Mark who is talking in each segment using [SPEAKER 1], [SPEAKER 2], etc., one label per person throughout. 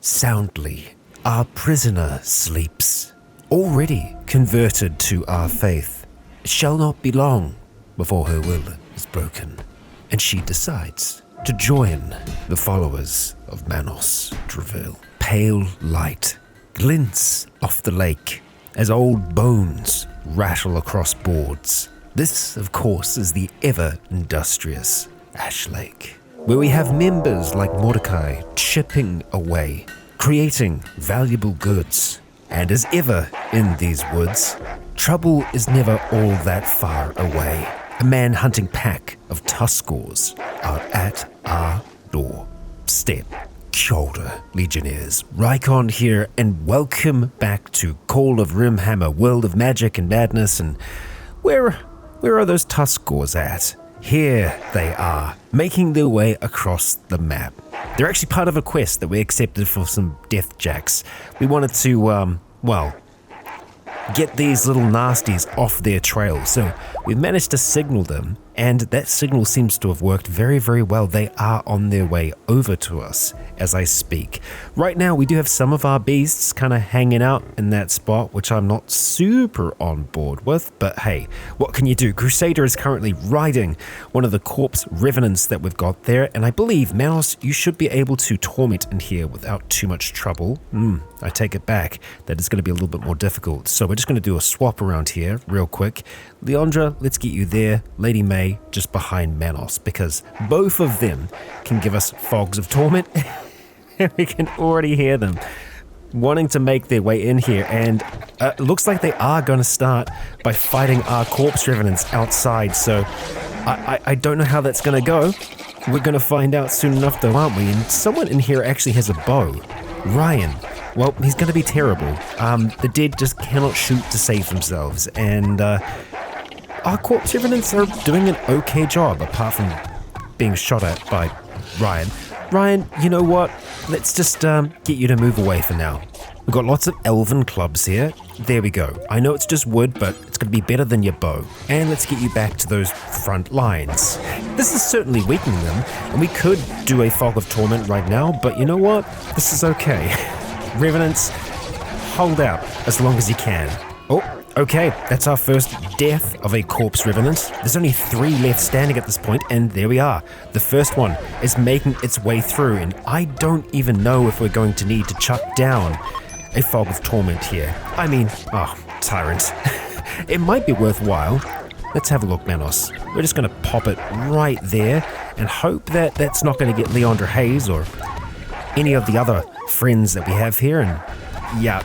[SPEAKER 1] soundly. Our prisoner sleeps, already converted to our faith. It shall not be long before her will is broken, and she decides to join the followers of Manos Travail. Pale light glints off the lake as old bones rattle across boards. This, of course, is the ever-industrious Ash Lake, where we have members like Mordecai chipping away, creating valuable goods. And as ever in these woods, trouble is never all that far away. A man-hunting pack of Tuskors are at our door. Step, shoulder, legionnaires. Rycon here, and welcome back to Call of Rimhammer, World of Magic and Madness. And where are those Tuskors at? Here they are, making their way across the map. They're actually part of a quest that we accepted for some death jacks. We wanted to, get these little nasties off their trail. So we've managed to signal them, and that signal seems to have worked very, very well. They are on their way over to us as I speak. Right now, we do have some of our beasts kind of hanging out in that spot, which I'm not super on board with, but hey, what can you do? Crusader is currently riding one of the corpse revenants that we've got there, and I believe, Manos, you should be able to torment in here without too much trouble. I take it back. That is going to be a little bit more difficult. So we're just going to do a swap around here real quick. Leandra, let's get you there. Lady May, just behind Manos, because both of them can give us fogs of torment. We can already hear them wanting to make their way in here, and it looks like they are going to start by fighting our corpse revenants outside. So I don't know how that's going to go. We're going to find out soon enough though, aren't we? And someone in here actually has a bow. Ryan. Well, he's going to be terrible. The dead just cannot shoot to save themselves, and our corpse revenants are doing an okay job, apart from being shot at by Ryan. Ryan, you know what? Let's just get you to move away for now. We've got lots of elven clubs here. There we go. I know it's just wood, but it's going to be better than your bow. And let's get you back to those front lines. This is certainly weakening them, and we could do a fog of torment right now, but you know what? This is okay. Revenants, hold out as long as you can. Oh, okay, that's our first death of a corpse revenant. There's only 3 left standing at this point, and there we are. The first one is making its way through, and I don't even know if we're going to need to chuck down a fog of torment here. I mean, tyrant. It might be worthwhile. Let's have a look, Manos. We're just going to pop it right there and hope that that's not going to get Leandra Hayes or any of the other friends that we have here. And yeah,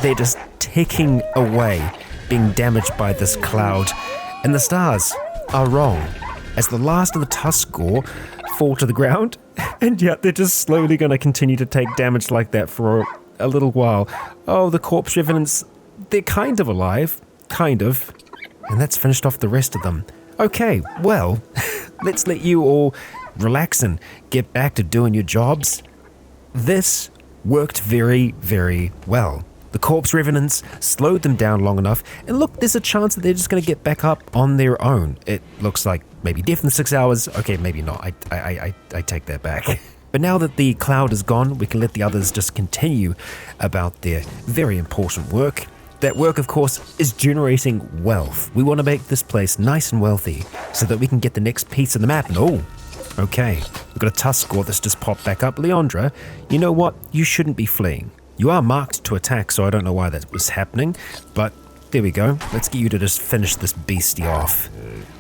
[SPEAKER 1] they're just ticking away, being damaged by this cloud. And the stars are wrong, as the last of the Tuskor fall to the ground, and yet they're just slowly going to continue to take damage like that for a little while. Oh, the corpse revenants, they're kind of alive, kind of. And that's finished off the rest of them. Okay, well, let's let you all relax and get back to doing your jobs. This worked very, very well. The corpse revenants slowed them down long enough, and look, there's a chance that they're just going to get back up on their own. It looks like maybe death in 6 hours. Okay, maybe not. I take that back. But now that the cloud is gone, we can let the others just continue about their very important work. That work, of course, is generating wealth. We want to make this place nice and wealthy so that we can get the next piece of the map. And okay, we've got a Tuskor that's just popped back up. Leandra, you know what? You shouldn't be fleeing. You are marked to attack, so I don't know why that was happening, but there we go. Let's get you to just finish this beastie off.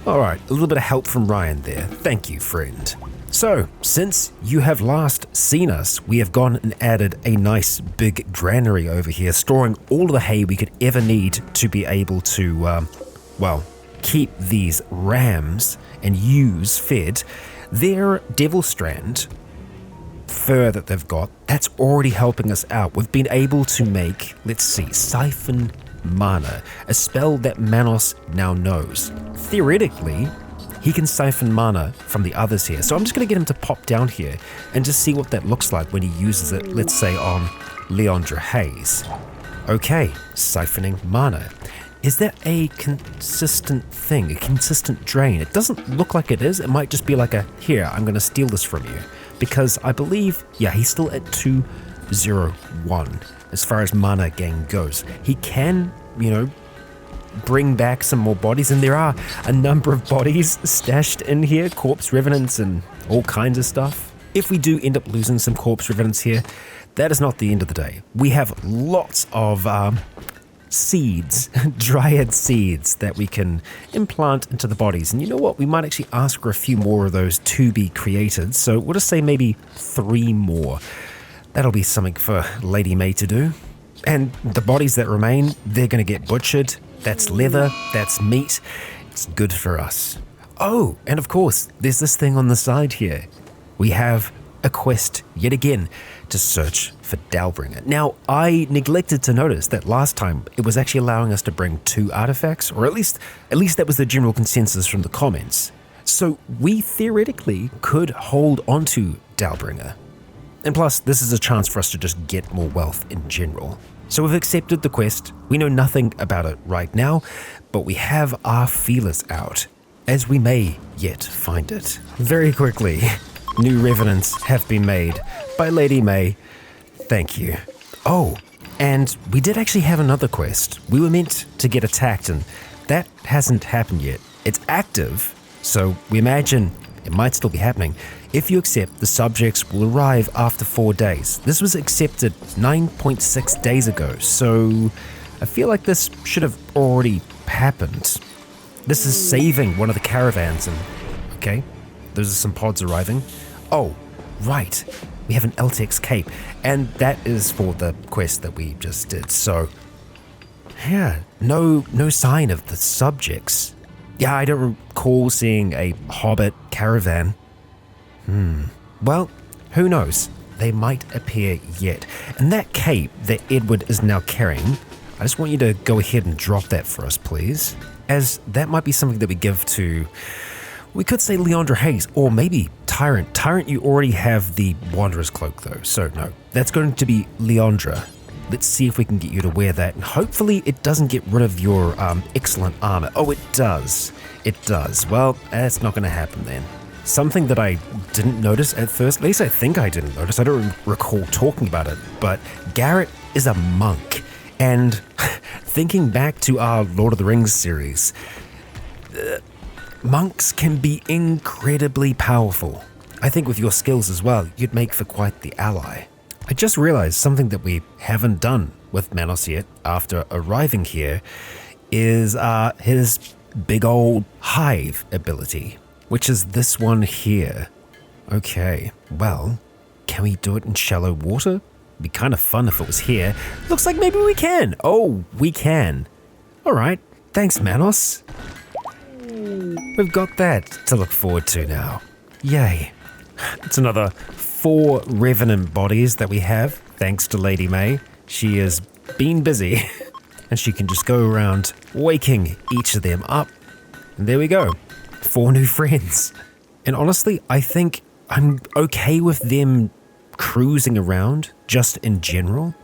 [SPEAKER 1] Alright, a little bit of help from Ryan there. Thank you, friend. So, since you have last seen us, we have gone and added a nice big granary over here, storing all of the hay we could ever need to be able to, keep these rams and ewes fed. Their Devil Strand fur that they've got, that's already helping us out. We've been able to make, Siphon Mana, a spell that Manos now knows. Theoretically, he can siphon mana from the others here. So I'm just going to get him to pop down here and just see what that looks like when he uses it, let's say on Leandra Hayes. Okay, siphoning mana. Is that a consistent thing, a consistent drain? It doesn't look like it is. It might just be like here, I'm going to steal this from you. Because I believe, he's still at 2 0.01 as far as mana gain goes. He can, bring back some more bodies, and there are a number of bodies stashed in here, corpse revenants and all kinds of stuff. If we do end up losing some corpse revenants here, that is not the end of the day. We have lots of seeds, dryad seeds that we can implant into the bodies. And you know what? We might actually ask for a few more of those to be created. So we'll just say maybe 3 more. That'll be something for Lady May to do. And the bodies that remain, they're going to get butchered. That's leather, that's meat. It's good for us. Oh, and of course, there's this thing on the side here. We have a quest yet again to search for Dalbringer. Now, I neglected to notice that last time it was actually allowing us to bring 2 artifacts, or at least that was the general consensus from the comments. So we theoretically could hold onto Dalbringer. And plus, this is a chance for us to just get more wealth in general. So we've accepted the quest. We know nothing about it right now, but we have our feelers out, as we may yet find it. Very quickly, new revenants have been made by Lady May. Thank you. Oh, and we did actually have another quest. We were meant to get attacked, and that hasn't happened yet. It's active, so we imagine it might still be happening. If you accept, the subjects will arrive after 4 days. This was accepted 9.6 days ago, so I feel like this should have already happened. This is saving one of the caravans, and okay, those are some pods arriving. Oh, right, we have an Eltex cape, and that is for the quest that we just did, so yeah, no sign of the subjects. Yeah, I don't recall seeing a hobbit caravan. Well, who knows? They might appear yet. And that cape that Edward is now carrying, I just want you to go ahead and drop that for us, please. As that might be something that we give to, we could say Leandra Hayes, or maybe Tyrant. Tyrant, you already have the Wanderer's Cloak though, so no. That's going to be Leandra. Let's see if we can get you to wear that, and hopefully it doesn't get rid of your excellent armor. Oh, it does. It does. Well, that's not going to happen then. Something that I didn't notice at first, at least I think I didn't notice, I don't recall talking about it, but Garrett is a monk. And thinking back to our Lord of the Rings series, monks can be incredibly powerful. I think with your skills as well, you'd make for quite the ally. I just realized something that we haven't done with Manos yet after arriving here is his big old hive ability, which is this one here. Okay, well, can we do it in shallow water? It'd be kind of fun if it was here. Looks like maybe we can. Oh, we can. All right, thanks, Manos. We've got that to look forward to now. Yay. It's another 4 revenant bodies that we have, thanks to Lady May. She has been busy, and she can just go around waking each of them up. And there we go. 4 new friends. And honestly, I think I'm okay with them cruising around, just in general.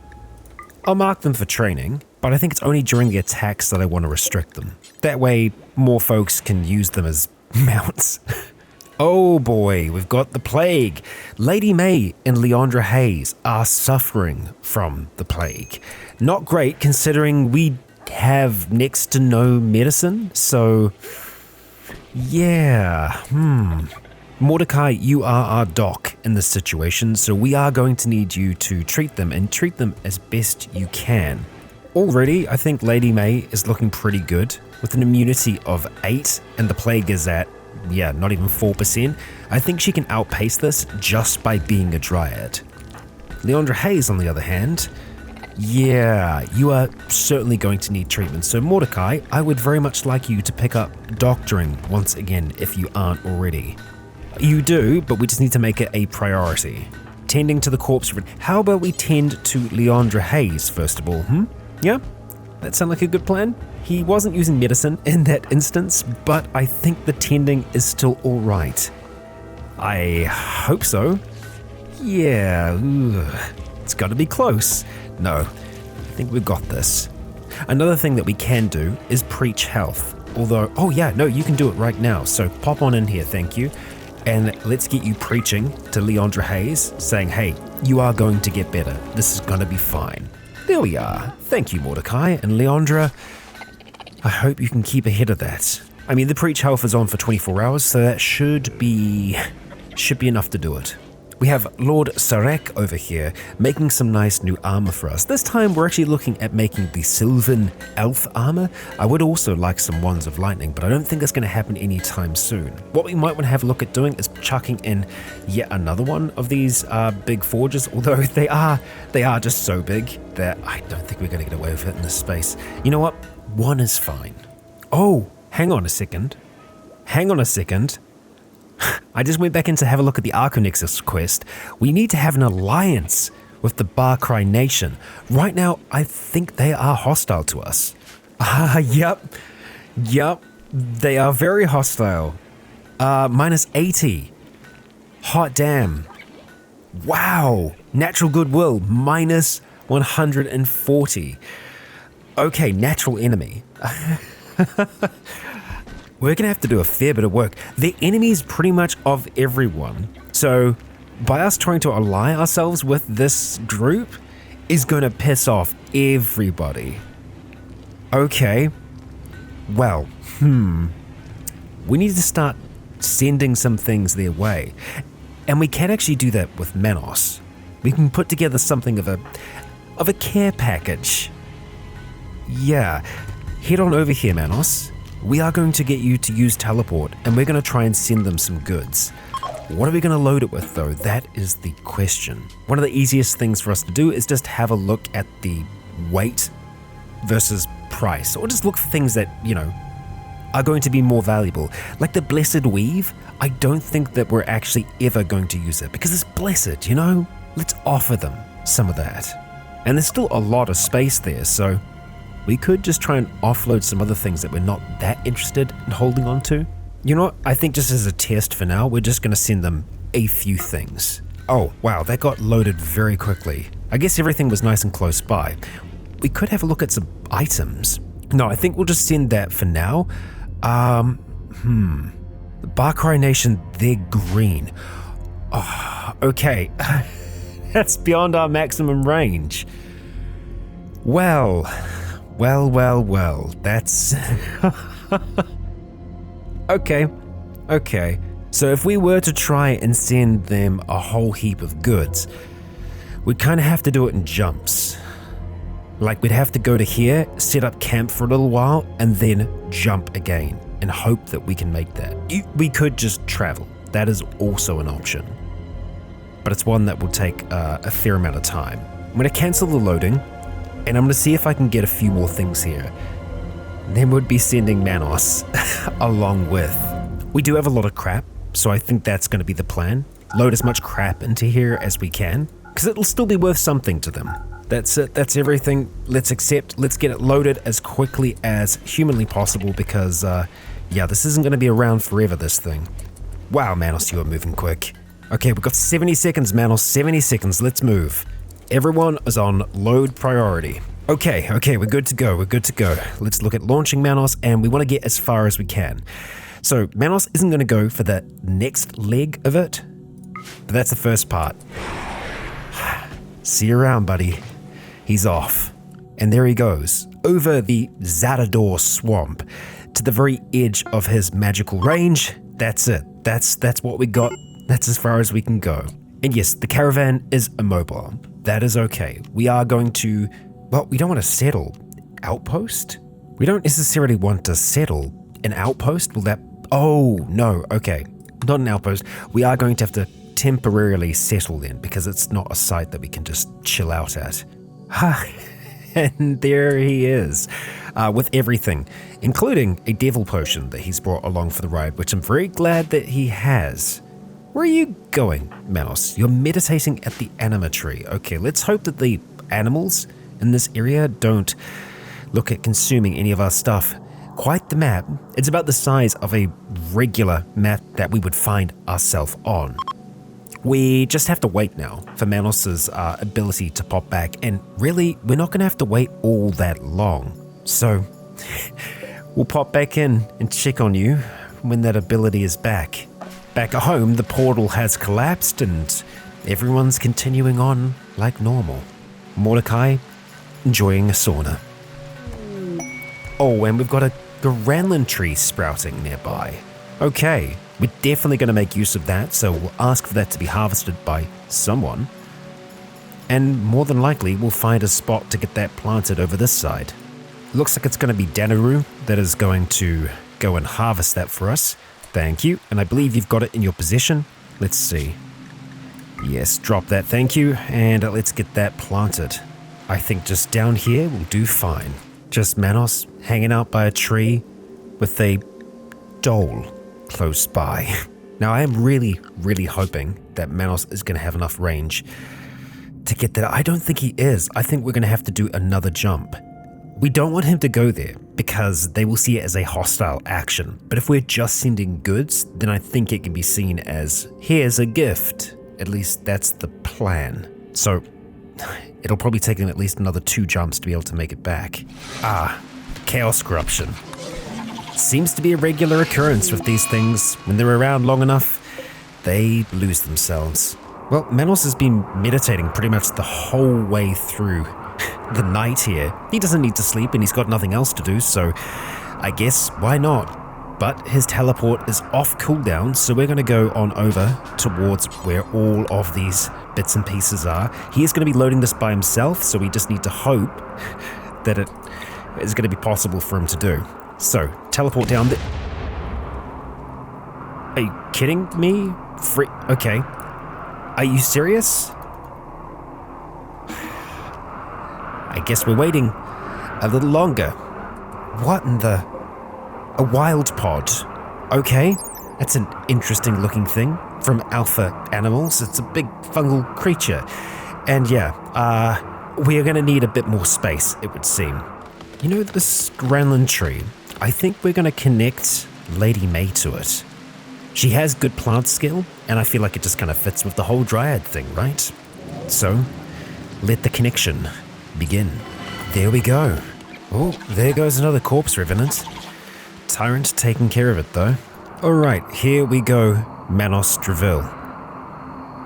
[SPEAKER 1] I'll mark them for training, but I think it's only during the attacks that I want to restrict them. That way, more folks can use them as mounts. Oh boy, we've got the plague. Lady May and Leandra Hayes are suffering from the plague. Not great considering we have next to no medicine, so yeah, Mordecai, you are our doc in this situation, so we are going to need you to treat them and treat them as best you can. Already, I think Lady May is looking pretty good with an immunity of 8 and the plague is at not even 4%. I think she can outpace this just by being a dryad. Leandra Hayes, on the other hand, you are certainly going to need treatment. So Mordecai, I would very much like you to pick up doctoring once again if you aren't already. You do, but we just need to make it a priority. Tending to the corpse. How about we tend to Leandra Hayes first of all, Yeah? That sound like a good plan? He wasn't using medicine in that instance, but I think the tending is still alright. I hope so. Yeah, it's gotta be close. No, I think we've got this. Another thing that we can do is preach health. Although, you can do it right now, so pop on in here, thank you. And let's get you preaching to Leandra Hayes, saying, hey, you are going to get better. This is going to be fine. There we are. Thank you, Mordecai. And Leandra, I hope you can keep ahead of that. I mean, the preach health is on for 24 hours, so that should be enough to do it. We have Lord Sarek over here making some nice new armor for us. This time we're actually looking at making the Sylvan Elf armor. I would also like some Wands of Lightning, but I don't think that's going to happen anytime soon. What we might want to have a look at doing is chucking in yet another one of these big forges, although they are just so big that I don't think we're going to get away with it in this space. You know what? One is fine. Oh, hang on a second. I just went back in to have a look at the Arconexus quest. We need to have an alliance with the Barcry Nation. Right now, I think they are hostile to us. Yep, they are very hostile. Minus 80. Hot damn. Wow, natural goodwill, minus 140. Okay, natural enemy. We're going to have to do a fair bit of work. They're enemies pretty much of everyone. So by us trying to ally ourselves with this group is going to piss off everybody. Okay. Well, we need to start sending some things their way. And we can actually do that with Manos. We can put together something of a care package. Yeah. Head on over here, Manos. We are going to get you to use teleport, and we're going to try and send them some goods. What are we going to load it with, though? That is the question. One of the easiest things for us to do is just have a look at the weight versus price, or just look for things that, are going to be more valuable. Like the Blessed Weave, I don't think that we're actually ever going to use it, because it's blessed, Let's offer them some of that. And there's still a lot of space there, so we could just try and offload some other things that we're not that interested in holding on to. You know what? I think just as a test for now, we're just going to send them a few things. Oh, wow, that got loaded very quickly. I guess everything was nice and close by. We could have a look at some items. No, I think we'll just send that for now. The Barcry Nation, they're green. Oh, okay. That's beyond our maximum range. Well, that's... Okay. So if we were to try and send them a whole heap of goods, we'd kind of have to do it in jumps. Like we'd have to go to here, set up camp for a little while, and then jump again, and hope that we can make that. We could just travel. That is also an option. But it's one that will take a fair amount of time. I'm going to cancel the loading, and I'm going to see if I can get a few more things here. Then we'd be sending Manos along with. We do have a lot of crap, so I think that's going to be the plan. Load as much crap into here as we can, because it'll still be worth something to them. That's it, that's everything. Let's accept, let's get it loaded as quickly as humanly possible, because this isn't going to be around forever, this thing. Wow, Manos, you are moving quick. Okay, we've got 70 seconds, Manos, 70 seconds, let's move. Everyone is on load priority. Okay, we're good to go, Let's look at launching Manos, and we want to get as far as we can. So Manos isn't going to go for the next leg of it, but that's the first part. See you around, buddy. He's off. And there he goes, over the Zadador swamp, to the very edge of his magical range. That's it. That's what we got. That's as far as we can go. And yes, the caravan is immobile. That is okay. We are going to... Well, we don't want to settle. Outpost? We don't necessarily want to settle an outpost. Will that... Oh, no. Okay. Not an outpost. We are going to have to temporarily settle then, because it's not a site that we can just chill out at. And there he is, with everything, including a devil potion that he's brought along for the ride, which I'm very glad that he has. Where are you going, Manos? You're meditating at the anima tree. Okay, let's hope that the animals in this area don't look at consuming any of our stuff. Quite the map. It's about the size of a regular map that we would find ourselves on. We just have to wait now for Manos's ability to pop back, and really, we're not going to have to wait all that long. So, we'll pop back in and check on you when that ability is back. Back at home, the portal has collapsed and everyone's continuing on like normal. Mordecai enjoying a sauna. Oh, and we've got a Granlin tree sprouting nearby. Okay, we're definitely going to make use of that, so we'll ask for that to be harvested by someone. And more than likely, we'll find a spot to get that planted over this side. Looks like it's going to be Danaru that is going to go and harvest that for us. Thank you, and I believe you've got it in your possession. Let's see. Yes, drop that, thank you, and let's get that planted. I think just down here will do fine. Just Manos hanging out by a tree with a dole close by. Now I am really, really hoping that Manos is going to have enough range to get that. I don't think he is. I think we're going to have to do another jump. We don't want him to go there because they will see it as a hostile action. But if we're just sending goods, then I think it can be seen as, here's a gift. At least that's the plan. So it'll probably take him at least another 2 jumps to be able to make it back. Chaos corruption. Seems to be a regular occurrence with these things. When they're around long enough, they lose themselves. Well, Manos has been meditating pretty much the whole way through the night here. He doesn't need to sleep and he's got nothing else to do, so I guess why not? But his teleport is off cooldown, so we're going to go on over towards where all of these bits and pieces are. He is going to be loading this by himself, so we just need to hope that it is going to be possible for him to do. So, teleport down there. Are you kidding me? Okay. Are you serious? I guess we're waiting a little longer. What in the... A wild pod. Okay, that's an interesting looking thing from alpha animals. It's a big fungal creature. And yeah, we are going to need a bit more space, it would seem. You know, this Granlin tree, I think we're going to connect Lady May to it. She has good plant skill, and I feel like it just kind of fits with the whole dryad thing, right? So, let the connection begin. There we go. Oh, there goes another corpse revenant. Tyrant taking care of it though. Alright, here we go, Manos Dravil.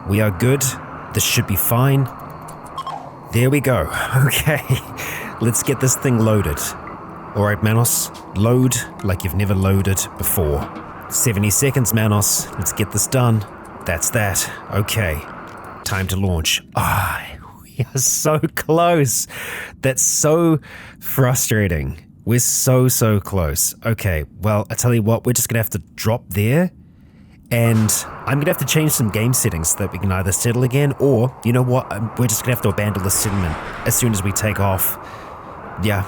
[SPEAKER 1] We are good. This should be fine. There we go. Okay, let's get this thing loaded. Alright, Manos, load like you've never loaded before. 70 seconds, Manos. Let's get this done. That's that. Okay, time to launch. We are so close. That's so frustrating. We're so close. Okay, well, I tell you what, we're just gonna have to drop there, and I'm gonna have to change some game settings so that we can either settle again, or, you know what, we're just gonna have to abandon the settlement as soon as we take off. Yeah,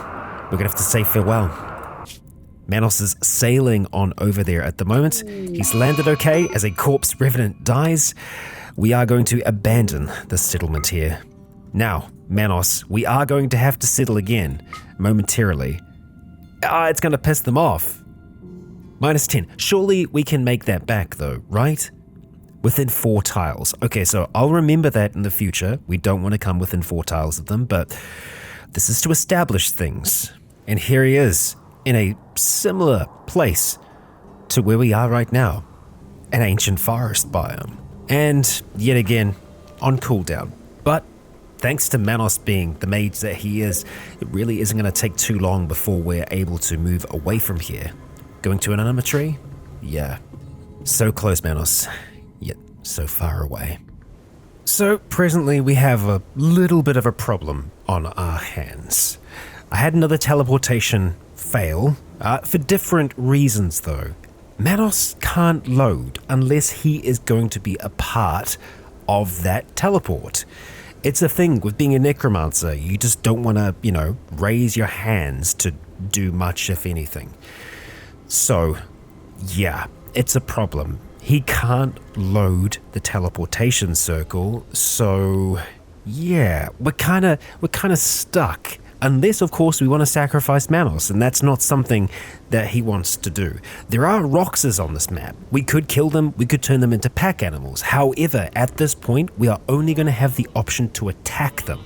[SPEAKER 1] we're gonna have to say farewell. Manos is sailing on over there at the moment. He's landed okay as a corpse revenant dies. We are going to abandon the settlement here. Now, Manos, we are going to have to settle again, momentarily. It's going to piss them off. -10. Surely we can make that back though, right? Within 4 tiles. Okay, so I'll remember that in the future. We don't want to come within 4 tiles of them, but this is to establish things. And here he is, in a similar place to where we are right now. An ancient forest biome. And yet again, on cooldown. But thanks to Manos being the mage that he is, it really isn't going to take too long before we're able to move away from here. Going to an anima tree? Yeah. So close, Manos, yet so far away. So presently we have a little bit of a problem on our hands. I had another teleportation fail, for different reasons though. Manos can't load unless he is going to be a part of that teleport. It's a thing with being a necromancer. You just don't want to, raise your hands to do much, if anything. So, yeah, it's a problem. He can't load the teleportation circle, so yeah, we're kind of stuck. Unless, of course, we want to sacrifice Manos, and that's not something that he wants to do. There are Roxas on this map. We could kill them, we could turn them into pack animals. However, at this point, we are only going to have the option to attack them,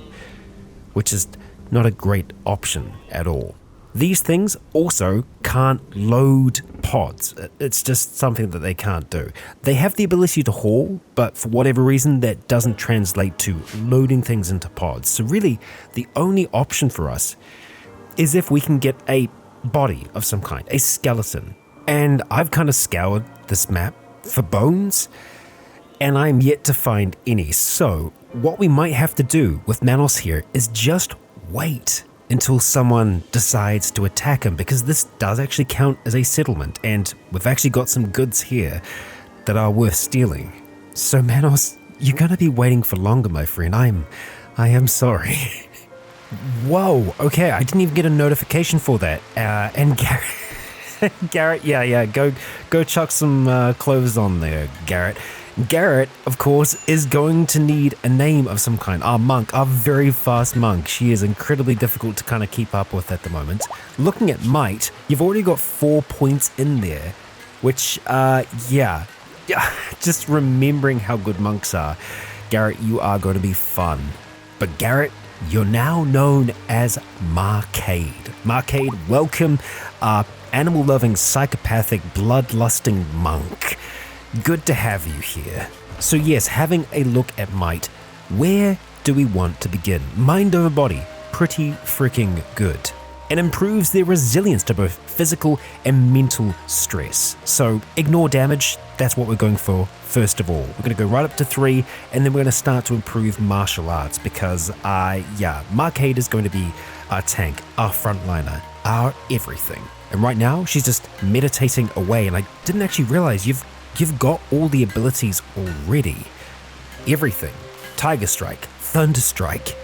[SPEAKER 1] which is not a great option at all. These things also can't load pods. It's just something that they can't do. They have the ability to haul, but for whatever reason, that doesn't translate to loading things into pods. So really, the only option for us is if we can get a body of some kind, a skeleton. And I've kind of scoured this map for bones, and I'm yet to find any. So what we might have to do with Manos here is just wait until someone decides to attack him, because this does actually count as a settlement, and we've actually got some goods here that are worth stealing. So Manos, you're gonna be waiting for longer, my friend. I am sorry. Whoa, okay, I didn't even get a notification for that. And Garrett, yeah, go chuck some clothes on there, Garrett. Garrett, of course, is going to need a name of some kind. Our monk, our very fast monk. She is incredibly difficult to kind of keep up with at the moment. Looking at might, you've already got 4 points in there, which, yeah, just remembering how good monks are. Garrett, you are going to be fun. But Garrett, you're now known as Marcade. Marcade, welcome, animal-loving, psychopathic, bloodlusting monk. Good to have you here. So yes, having a look at might, where do we want to begin? Mind over body, pretty freaking good. It improves their resilience to both physical and mental stress. So ignore damage, that's what we're going for first of all. We're gonna go right up to 3, and then we're gonna start to improve martial arts because, Marcade is going to be our tank, our frontliner, our everything. And right now, she's just meditating away, and I didn't actually realize you've got all the abilities already. Everything. Tiger Strike, Thunder Strike.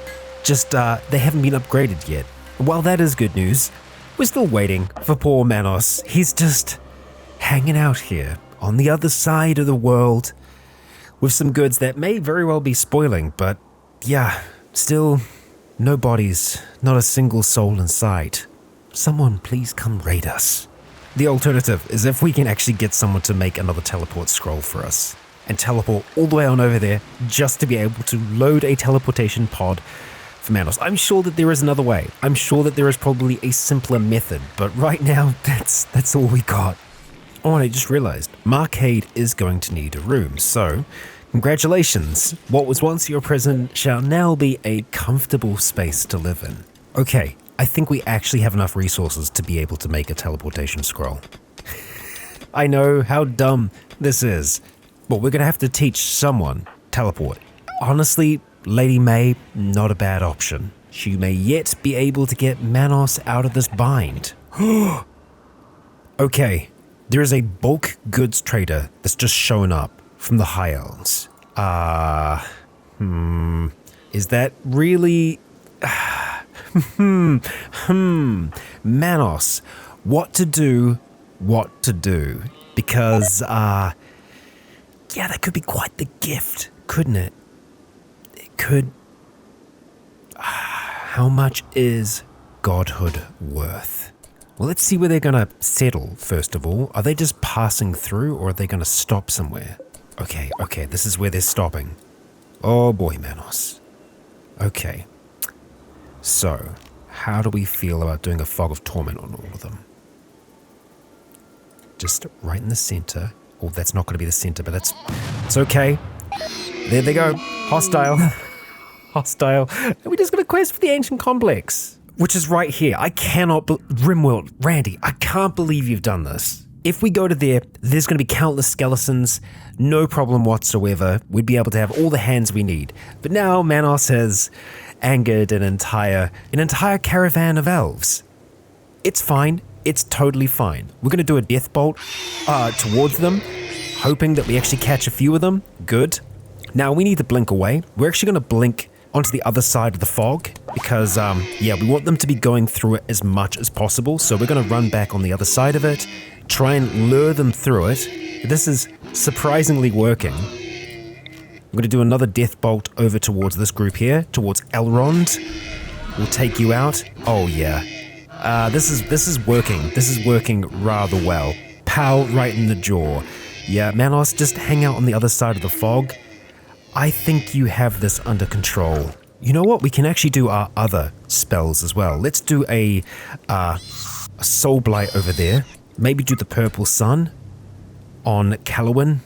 [SPEAKER 1] Just, they haven't been upgraded yet. While that is good news, we're still waiting for poor Manos. He's just hanging out here on the other side of the world with some goods that may very well be spoiling, but yeah, still no bodies, not a single soul in sight. Someone please come raid us. The alternative is if we can actually get someone to make another teleport scroll for us and teleport all the way on over there just to be able to load a teleportation pod for Manos. I'm sure that there is another way. I'm sure that there is probably a simpler method, but right now that's all we got. Oh, and I just realized Marcade is going to need a room, so congratulations. What was once your prison shall now be a comfortable space to live in. Okay. I think we actually have enough resources to be able to make a teleportation scroll. I know how dumb this is, but we're going to have to teach someone teleport. Honestly, Lady May, not a bad option. She may yet be able to get Manos out of this bind. Okay, there is a bulk goods trader that's just shown up from the High Elves. Is that really... Manos, what to do, because, that could be quite the gift, couldn't it? It could. How much is godhood worth? Well, let's see where they're gonna settle, first of all. Are they just passing through, or are they gonna stop somewhere? Okay, this is where they're stopping. Oh boy, Manos. Okay. So, how do we feel about doing a fog of torment on all of them? Just right in the center. Oh, that's not going to be the center, but it's okay. There they go. Hostile. Hostile. And we just got a quest for the Ancient Complex, which is right here. I cannot RimWorld, Randy, I can't believe you've done this. If we go to there, there's going to be countless skeletons, no problem whatsoever. We'd be able to have all the hands we need. But now Manos has angered an entire caravan of elves. It's fine. It's totally fine. We're going to do a death bolt towards them, hoping that we actually catch a few of them. Good. Now we need to blink away. We're actually going to blink onto the other side of the fog because, we want them to be going through it as much as possible. So we're going to run back on the other side of it, try and lure them through it. This is surprisingly working. I'm going to do another death bolt over towards this group here, towards Elrond. We'll take you out. Oh yeah. This is working. This is working rather well. Pow right in the jaw. Yeah, Manos, just hang out on the other side of the fog. I think you have this under control. You know what? We can actually do our other spells as well. Let's do a Soul Blight over there. Maybe do the Purple Sun on Callowin.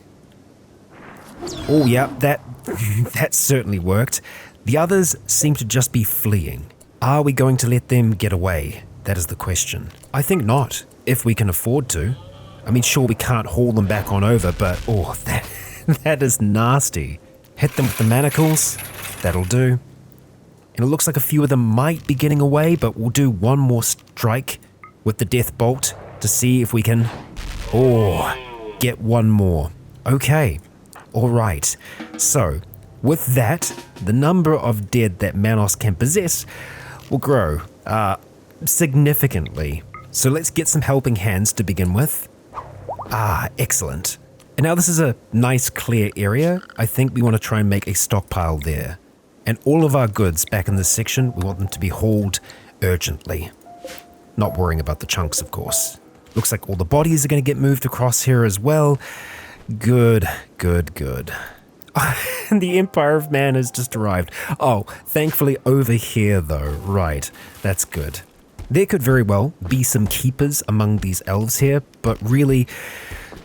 [SPEAKER 1] Oh yeah, that certainly worked. The others seem to just be fleeing. Are we going to let them get away? That is the question. I think not, if we can afford to. I mean, sure, we can't haul them back on over, but oh, that is nasty. Hit them with the manacles. That'll do. And it looks like a few of them might be getting away, but we'll do one more strike with the Death Bolt to see if we can, get one more. Okay, all right. So, with that, the number of dead that Manos can possess will grow significantly. So let's get some helping hands to begin with. Excellent. And now this is a nice clear area. I think we want to try and make a stockpile there. And all of our goods back in this section, we want them to be hauled urgently. Not worrying about the chunks, of course. Looks like all the bodies are going to get moved across here as well. Good, good, good. And the Empire of Man has just arrived. Oh, thankfully over here though. Right, that's good. There could very well be some keepers among these elves here, but really,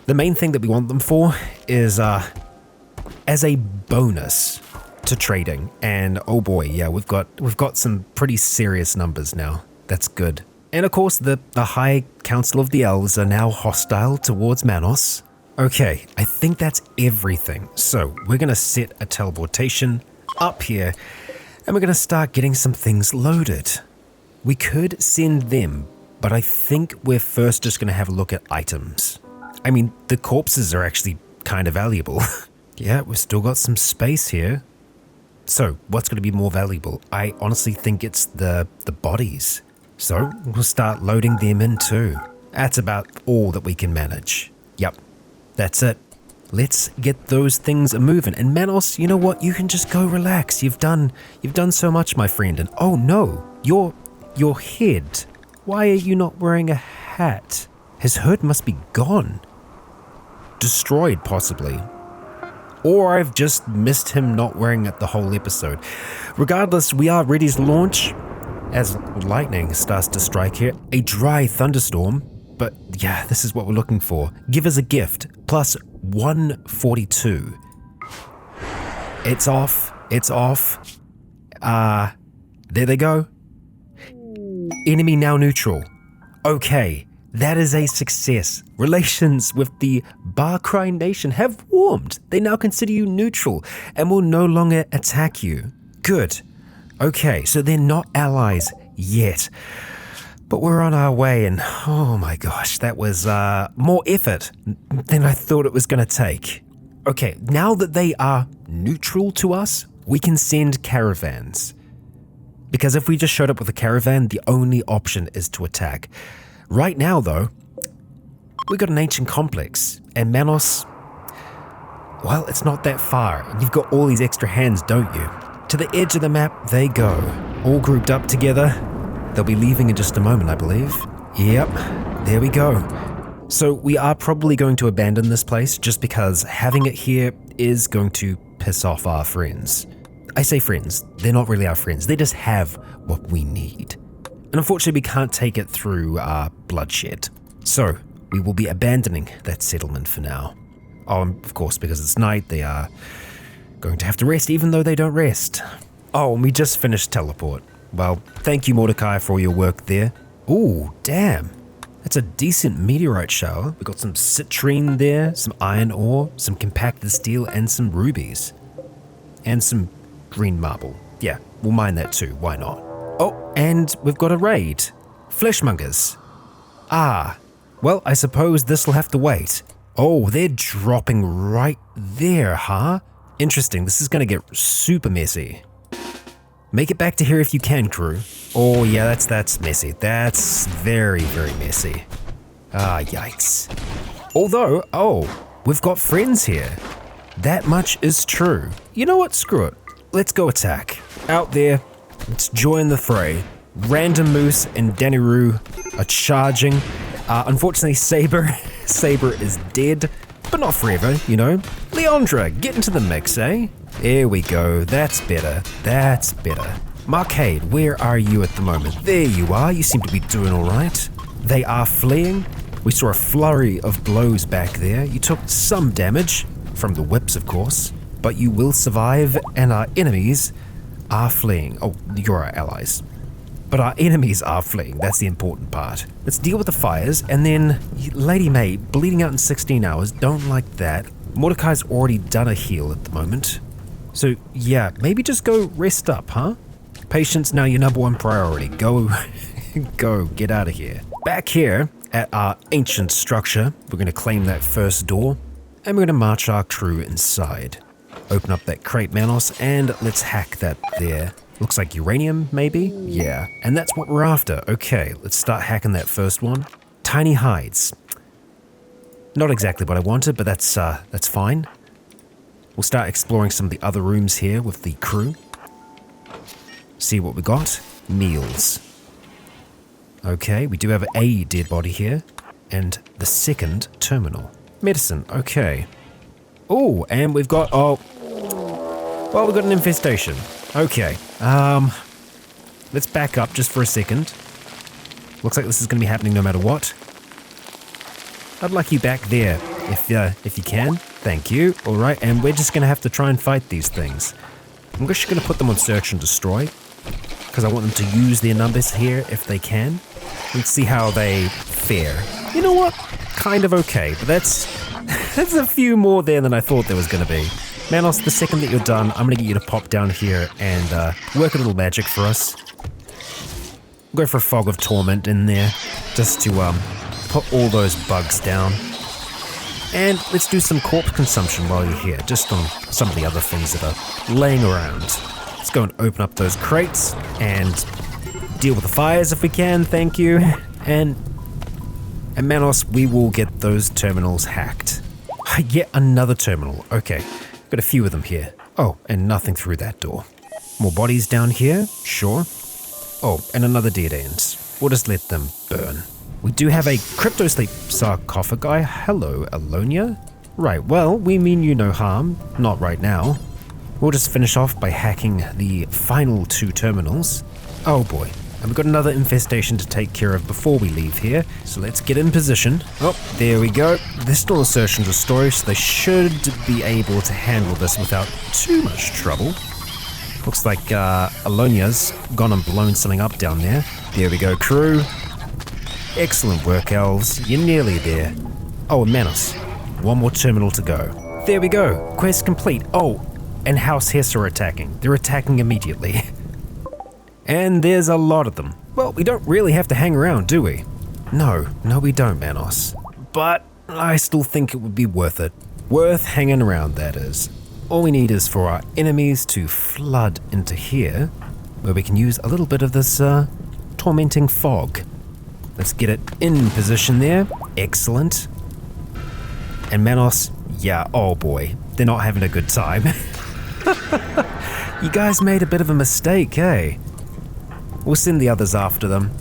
[SPEAKER 1] the main thing that we want them for is as a bonus to trading. And oh boy, yeah, we've got some pretty serious numbers now. That's good. And of course, the High Council of the Elves are now hostile towards Manos. Okay, I think that's everything. So we're going to set a teleportation up here, and we're going to start getting some things loaded. We could send them, but I think we're first just going to have a look at items. I mean, the corpses are actually kind of valuable. Yeah, we've still got some space here. So what's going to be more valuable? I honestly think it's the bodies. So we'll start loading them in too. That's about all that we can manage. Yep, that's it. Let's get those things moving. And Manos, you know what? You can just go relax. You've done so much, my friend. And oh no, your head. Why are you not wearing a hat? His hood must be gone. Destroyed, possibly. Or I've just missed him not wearing it the whole episode. Regardless, we are ready to launch. As lightning starts to strike here, a dry thunderstorm. But yeah, this is what we're looking for. Give us a gift, plus 142. It's off. It's off. There they go. Enemy now neutral. Okay, that is a success. Relations with the Barcry Nation have warmed. They now consider you neutral and will no longer attack you. Good. Okay, so they're not allies yet. But we're on our way, and oh my gosh, that was more effort than I thought it was going to take. Okay, now that they are neutral to us, we can send caravans. Because if we just showed up with a caravan, the only option is to attack. Right now, though, we got an ancient complex, and Manos, well, it's not that far. You've got all these extra hands, don't you? To the edge of the map they go, all grouped up together. They'll be leaving in just a moment, I believe. Yep, there we go. So we are probably going to abandon this place just because having it here is going to piss off our friends. I say friends, they're not really our friends. They just have what we need. And unfortunately, we can't take it through bloodshed. So we will be abandoning that settlement for now. Oh, and of course, because it's night, they are going to have to rest even though they don't rest. Oh, and we just finished teleport. Well, thank you, Mordecai, for all your work there. Ooh, damn. That's a decent meteorite shower. We got some citrine there, some iron ore, some compacted steel, and some rubies. And some green marble. Yeah, we'll mine that too, why not? Oh, and we've got a raid. Fleshmongers. Well, I suppose this'll have to wait. Oh, they're dropping right there, huh? Interesting, this is gonna get super messy. Make it back to here if you can, crew. Oh yeah, that's messy. That's very, very messy. Yikes. Although, we've got friends here. That much is true. You know what, screw it. Let's go attack. Out there, let's join the fray. Random Moose and Daniru are charging. Unfortunately, Saber is dead, but not forever, you know. Leandra, get into the mix, eh? There we go. That's better. That's better. Marcade, where are you at the moment? There you are. You seem to be doing all right. They are fleeing. We saw a flurry of blows back there. You took some damage, from the whips of course, but you will survive, and our enemies are fleeing. Oh, you're our allies. But our enemies are fleeing, that's the important part. Let's deal with the fires, and then Lady May, bleeding out in 16 hours, don't like that. Mordecai's already done a heal at the moment. So yeah, maybe just go rest up, huh? Patience now your number one priority. Go, get out of here. Back here at our ancient structure, we're gonna claim that first door, and we're gonna march our crew inside. Open up that crate, Manos, and let's hack that there. Looks like uranium, maybe? Yeah, and that's what we're after. Okay, let's start hacking that first one. Tiny hides. Not exactly what I wanted, but that's fine. We'll start exploring some of the other rooms here with the crew. See what we got. Meals. Okay, we do have a dead body here. And the second terminal. Medicine, okay. Oh, and we've got, well, we've got an infestation. Okay, let's back up just for a second. Looks like this is going to be happening no matter what. I'd like you back there, if you can. Thank you. All right, and we're just going to have to try and fight these things. I'm just going to put them on search and destroy, because I want them to use their numbers here if they can. Let's see how they fare. You know what? Kind of okay, but that's a few more there than I thought there was going to be. Manos, the second that you're done, I'm going to get you to pop down here and work a little magic for us. Go for a Fog of Torment in there, just to put all those bugs down. And let's do some corpse consumption while you're here, just on some of the other things that are laying around. Let's go and open up those crates and deal with the fires if we can, thank you. And Manos, we will get those terminals hacked. Yet another terminal, okay. Got a few of them here. Oh, and nothing through that door. More bodies down here, sure. Oh, and another dead end. We'll just let them burn. We do have a cryptosleep sarcophagi. Hello, Alonia. Right, well, we mean you no harm. Not right now. We'll just finish off by hacking the final two terminals. Oh boy. And we've got another infestation to take care of before we leave here, so let's get in position. Oh, there we go. They're still a search and destroy, so they should be able to handle this without too much trouble. Looks like Alonia's gone and blown something up down there. There we go, crew. Excellent work, elves. You're nearly there. Oh, and Manos. One more terminal to go. There we go. Quest complete. Oh, and House Hess are attacking. They're attacking immediately. And there's a lot of them. Well, we don't really have to hang around, do we? No, we don't, Manos. But I still think it would be worth it. Worth hanging around, that is. All we need is for our enemies to flood into here, where we can use a little bit of this tormenting fog. Let's get it in position there. Excellent. And Manos, yeah, oh boy, they're not having a good time. You guys made a bit of a mistake, eh? We'll send the others after them.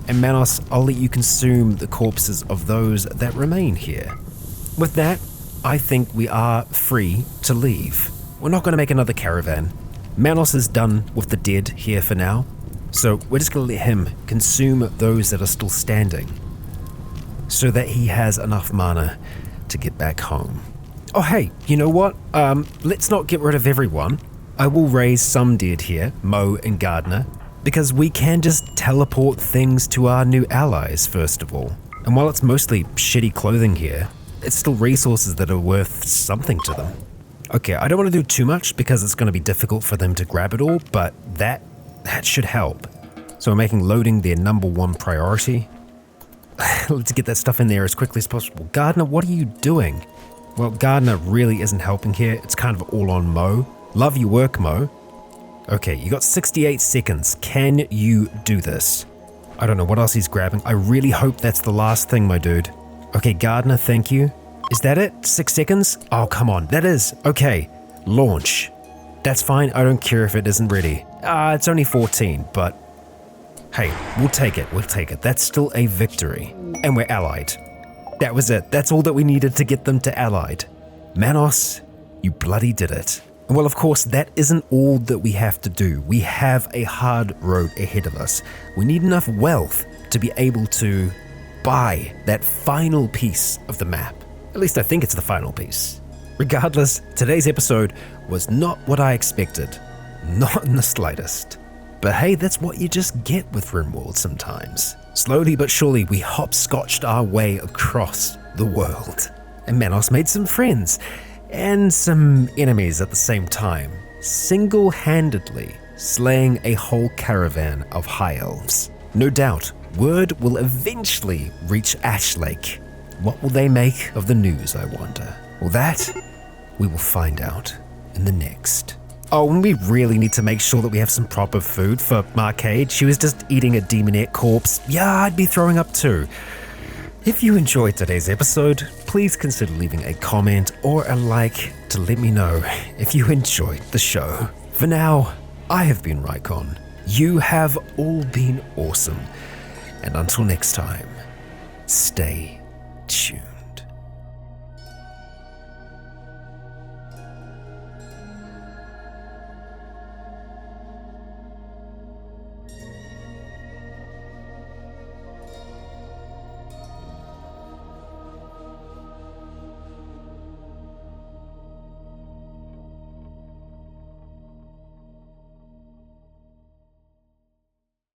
[SPEAKER 1] And Manos, I'll let you consume the corpses of those that remain here. With that, I think we are free to leave. We're not going to make another caravan. Manos is done with the dead here for now. So we're just going to let him consume those that are still standing, so that he has enough mana to get back home. Oh hey, you know what? Let's not get rid of everyone. I will raise some dead here, Mo and Gardner, because we can just teleport things to our new allies, first of all. And while it's mostly shitty clothing here, it's still resources that are worth something to them. Okay, I don't want to do too much because it's going to be difficult for them to grab it all, but that should help. So we're making loading their number one priority. Let's get that stuff in there as quickly as possible. Gardner, what are you doing? Well, Gardner really isn't helping here. It's kind of all on Mo. Love your work, Mo. Okay, you got 68 seconds. Can you do this? I don't know what else he's grabbing. I really hope that's the last thing, my dude. Okay, Gardner, thank you. Is that it? 6 seconds? Oh, come on. That is. Okay, launch. That's fine. I don't care if it isn't ready. It's only 14, but hey, we'll take it. We'll take it. That's still a victory. And we're allied. That was it. That's all that we needed to get them to allied. Manos, you bloody did it. Well, of course, that isn't all that we have to do. We have a hard road ahead of us. We need enough wealth to be able to buy that final piece of the map. At least I think it's the final piece. Regardless, today's episode was not what I expected. Not in the slightest. But hey, that's what you just get with RimWorld sometimes. Slowly but surely, we hopscotched our way across the world. And Manos made some friends and some enemies at the same time, single-handedly slaying a whole caravan of high elves. No doubt, word will eventually reach Ash Lake. What will they make of the news, I wonder? Well, that we will find out in the next. Oh, and we really need to make sure that we have some proper food for Marcade. She was just eating a demonette corpse. Yeah, I'd be throwing up too. If you enjoyed today's episode, please consider leaving a comment or a like to let me know if you enjoyed the show. For now, I have been Rycon. You have all been awesome. And until next time, stay tuned.